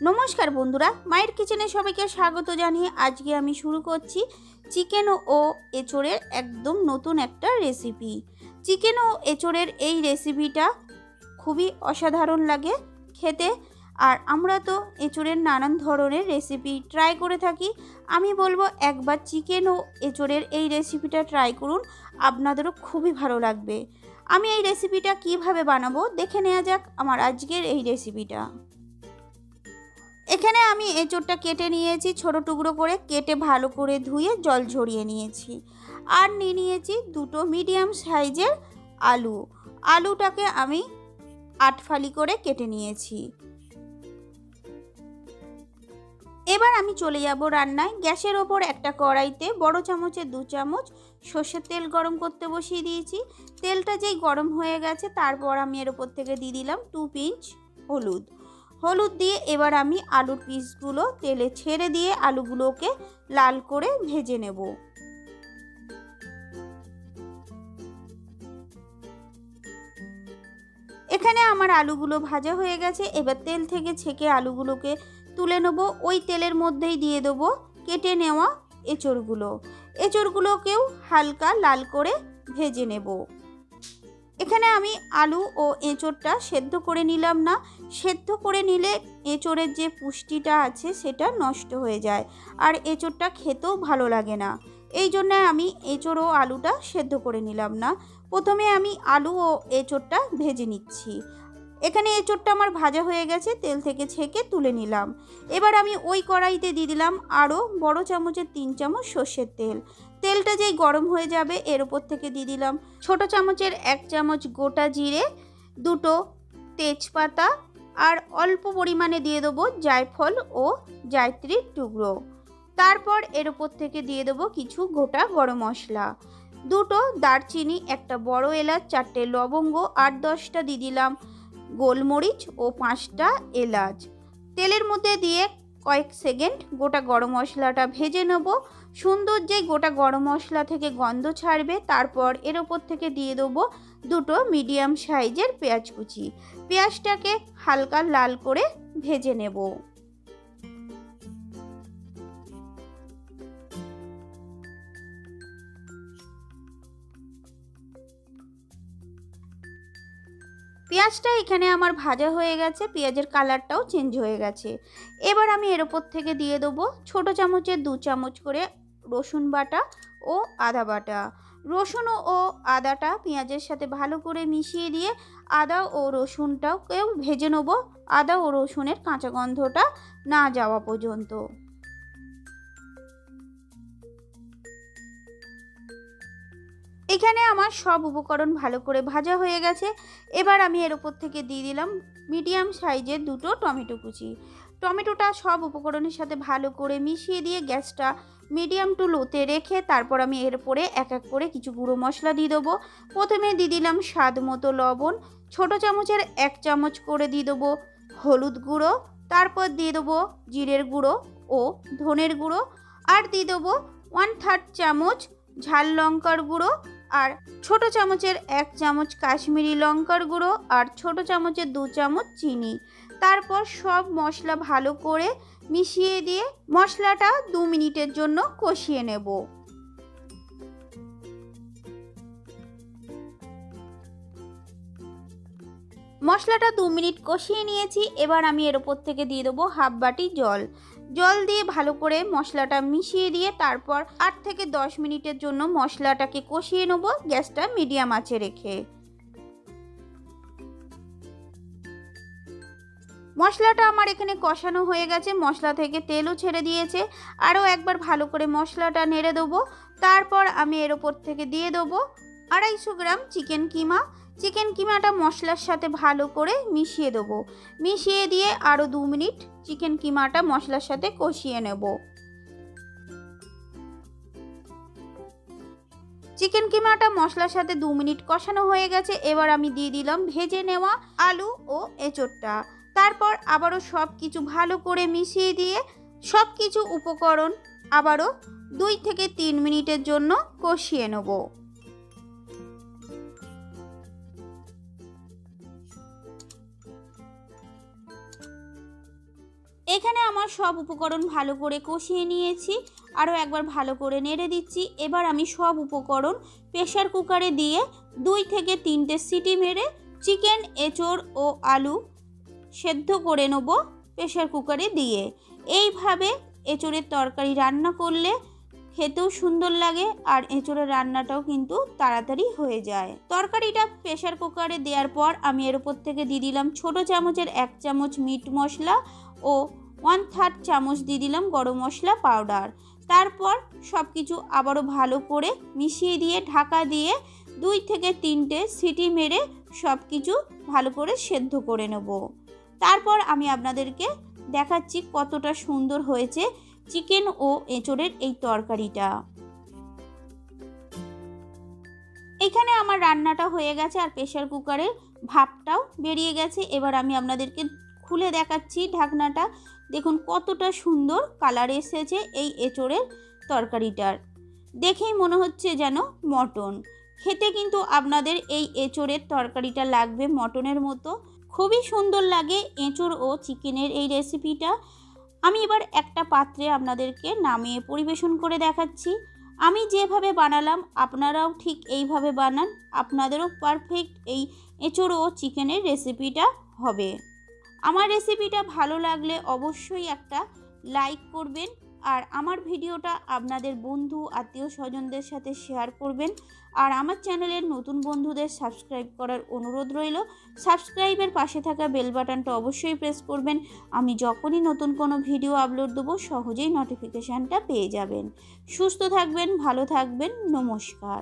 নমস্কার বন্ধুরা, মায়ের কিচেনে সবাইকে স্বাগত জানিয়ে আজকে আমি শুরু করছি চিকেন ও এঁচোড়ের একদম নতুন একটা রেসিপি। চিকেন ও এঁচোড়ের এই রেসিপিটা খুবই অসাধারণ লাগে খেতে। আর আমরা তো এঁচোড়ের নানান ধরনের রেসিপি ট্রাই করে থাকি। আমি বলবো একবার চিকেন ও এঁচোড়ের এই রেসিপিটা ট্রাই করুন, আপনাদেরও খুবই ভালো লাগবে। আমি এই রেসিপিটা কিভাবে বানাবো দেখে নেওয়া যাক আমার আজকের এই রেসিপিটা। এখানে আমি এঁচোড়টা কেটে নিয়েছি, ছোট টুকরো করে কেটে ভালো করে ধুয়ে জল ঝরিয়ে নিয়েছি। আর নিয়েছি দুটো মিডিয়াম সাইজের আলুটাকে আমি 8 ফালি করে কেটে নিয়েছি। এবার আমি চলে যাব রান্নায়। গ্যাসের ওপর একটা কড়াইতে বড় চামচে 2 চামচ সর্ষের তেল গরম করতে বসিয়ে দিয়েছি। তেলটা যেই গরম হয়ে গেছে তারপর আমি এর ওপর থেকে দিয়ে দিলাম 2 পিঞ্চ হলুদ দিয়ে এবার আমি আলুর পিসগুলো তেলে ছেড়ে দিয়ে আলুগুলোকে লাল করে ভেজে নেব। এখানে আমার আলুগুলো ভাজা হয়ে গেছে। এবার তেল থেকে ছেঁকে আলুগুলোকে তুলে নেব। ওই তেলের মধ্যেই দিয়ে দেবো কেটে নেওয়া এঁচোড়গুলোকেও হালকা লাল করে ভেজে নেব। এখানে আমি আলু ও এঁচোড়টা সেদ্ধ করে নিলাম না। সেদ্ধ করে নিলে এঁচোড়ের যে পুষ্টিটা আছে সেটা নষ্ট হয়ে যায়, আর এঁচোড়টা খেতেও ভালো লাগে না। এই জন্য আমি এঁচোড় ও আলুটা সেদ্ধ করে নিলাম না। প্রথমে আমি আলু ও এঁচোড়টা ভেজে নিচ্ছি। এখানে এঁচোড়টা আমার ভাজা হয়ে গেছে, তেল থেকে ছেঁকে তুলে নিলাম। এবার আমি ওই কড়াইতে দিয়ে দিলাম আরও বড় চামচের 3 চামচ সর্ষের তেল। তেলটা যেই গরম হয়ে যাবে এর ওপর থেকে দিয়ে দিলাম ছোট চামচের 1 চামচ গোটা জিরে, 2টো তেজপাতা, আর অল্প পরিমাণে দিয়ে দেবো জায়ফল ও জায়ত্রীর টুকরো। তারপর এর ওপর থেকে দিয়ে দেবো কিছু গোটা গরম মশলা, 2টো দারচিনি, একটা বড় এলাচ, 4টে লবঙ্গ, 8-10টা দিয়ে দিলাম গোলমরিচ ও 5টা এলাচ। তেলের মধ্যে দিয়ে কয়েক সেকেন্ড গোটা গরম মশলাটা ভেজে নেব। সুন্দর যে গোটা গরম মশলা থেকে গন্ধ ছাড়বে তারপর এর ওপর থেকে দিয়ে দেবো 2টো মিডিয়াম সাইজের পেঁয়াজ কুচি। পেঁয়াজটাকে হালকা লাল করে ভেজে নেব। পেঁয়াজটা এখানে আমার ভাজা হয়ে গেছে, পেঁয়াজের কালারটাও চেঞ্জ হয়ে গেছে। এবার আমি এর ওপর থেকে দিয়ে দেবো ছোট চামচের 2 চামচ করে রসুন বাটা ও আদা বাটা। রসুন ও আদাটা পেঁয়াজের সাথে ভালো করে মিশিয়ে দিয়ে আদা ও রসুনটাকেও ভেজে নেব, আদা ও রসুনের কাঁচা গন্ধটা না যাওয়া পর্যন্ত। এখানে আমার সব উপকরণ ভালো করে ভাজা হয়ে গেছে। এবার আমি এর ওপর থেকে দিয়ে দিলাম মিডিয়াম সাইজের 2টো টমেটো কুচি। টমেটোটা সব উপকরণের সাথে ভালো করে মিশিয়ে দিয়ে গ্যাসটা মিডিয়াম টু লোতে রেখে তারপর আমি এর উপরে এক এক করে কিছু গুঁড়ো মশলা দিয়ে দেবো। প্রথমে দিয়ে দিলাম স্বাদ মতো লবণ, ছোট চামচের 1 চামচ করে দিয়ে দেবো হলুদ গুঁড়ো, তারপর দিয়ে দেবো জিরের গুঁড়ো ও ধনের গুঁড়ো, আর দিয়ে দেবো 1/3 চামচ ঝাল লঙ্কার গুঁড়ো, আর ছোট চামচের 1 চামচ কাশ্মীরি লঙ্কার গুঁড়ো, আর ছোট চামচের 2 চামচ চিনি। তারপর সব মশলা ভালো করে মিশিয়ে দিয়ে মশলাটা 2 মিনিটের জন্য কষিয়ে নেব। মশলাটা 2 মিনিট কষিয়ে নিয়েছি। এবার আমি এর ওপর থেকে দিয়ে দেবো হাফ বাটি জল দিয়ে ভালো করে মশলাটা মিশিয়ে দিয়ে তারপর 8 থেকে 10 মিনিটের জন্য মশলাটাকে কষিয়ে নেব গ্যাসটা মিডিয়াম আঁচে রেখে। মশলাটা আমার এখানে কষানো হয়ে গেছে, মশলা থেকে তেলও ছেড়ে দিয়েছে। আরও একবার ভালো করে মশলাটা নেড়ে দেবো। তারপর আমি এর ওপর থেকে দিয়ে দেবো 250 গ্রাম চিকেন কিমাটা মশলার সাথে ভালো করে মিশিয়ে দেবো। মিশিয়ে দিয়ে আরও 2 মিনিট চিকেন কিমাটা মশলার সাথে কষিয়ে নেব। চিকেন কিমাটা মশলার সাথে 2 মিনিট কষানো হয়ে গেছে। এবার আমি দিয়ে দিলাম ভেজে নেওয়া আলু ও এঁচোড়টা। তারপর আবারও সব কিছু ভালো করে মিশিয়ে দিয়ে সব কিছু উপকরণ আবারও 2 থেকে 3 মিনিটের জন্য কষিয়ে নেব। এখানে আমার সব উপকরণ ভালো করে কষিয়ে নিয়েছি, আরও একবার ভালো করে নেড়ে দিচ্ছি। এবার আমি সব উপকরণ প্রেসার কুকারে দিয়ে 2 থেকে 3টে সিটি মেরে চিকেন, এঁচোড় ও আলু সেদ্ধ করে নেব প্রেসার কুকারে দিয়ে। এইভাবে এঁচোড়ের তরকারি রান্না করলে খেতেও সুন্দর লাগে আর এঁচোড়ের রান্নাটাও কিন্তু তাড়াতাড়ি হয়ে যায়। তরকারিটা প্রেসার কুকারে দেওয়ার পর আমি এর উপর থেকে দিয়ে দিলাম ছোটো চামচের 1 চামচ মিট মশলা ও 1/3 চামচ দিয়ে দিলাম গরম মশলা পাউডার। তারপর সব কিছু আবারও ভালো করে মিশিয়ে দিয়ে ঢাকা দিয়ে 2 থেকে 3টে সিটি মেরে সব কিছু ভালো করে সেদ্ধ করে নেব। তারপর আমি আপনাদেরকে দেখাচ্ছি কতটা সুন্দর হয়েছে চিকেন ও এঁচোড়ের এই তরকারিটা। এখানে আমার রান্নাটা হয়ে গেছে আর প্রেসার কুকারের ভাপটাও বেরিয়ে গেছে। এবার আমি আপনাদেরকে খুলে দেখাচ্ছি ঢাকনাটা। দেখুন কতটা সুন্দর কালার এসেছে এই এঁচোড়ের তরকারিটার। দেখেই মনে হচ্ছে যেন মটন। খেতে কিন্তু আপনাদের এই এঁচোড়ের তরকারিটা লাগবে মটনের মতো। খুবই সুন্দর লাগে এঁচোড় ও চিকেনের এই রেসিপিটা। আমি এবার একটা পাত্রে আপনাদেরকে নামিয়ে পরিবেশন করে দেখাচ্ছি। আমি যেভাবে বানালাম আপনারাও ঠিক এইভাবে বানান, আপনাদেরও পারফেক্ট এই এঁচোড় ও চিকেনের রেসিপিটা হবে। আমার রেসিপিটা ভালো লাগলে অবশ্যই একটা লাইক করবেন আর আমার ভিডিওটা আপনাদের বন্ধু আত্মীয় স্বজনদের সাথে শেয়ার করবেন। আর আমার চ্যানেলের নতুন বন্ধুদের সাবস্ক্রাইব করার অনুরোধ রইল। সাবস্ক্রাইবের পাশে থাকা বেল বাটনটা অবশ্যই প্রেস করবেন। আমি যখনই নতুন কোনো ভিডিও আপলোড দেবো সহজেই নোটিফিকেশানটা পেয়ে যাবেন। সুস্থ থাকবেন, ভালো থাকবেন, নমস্কার।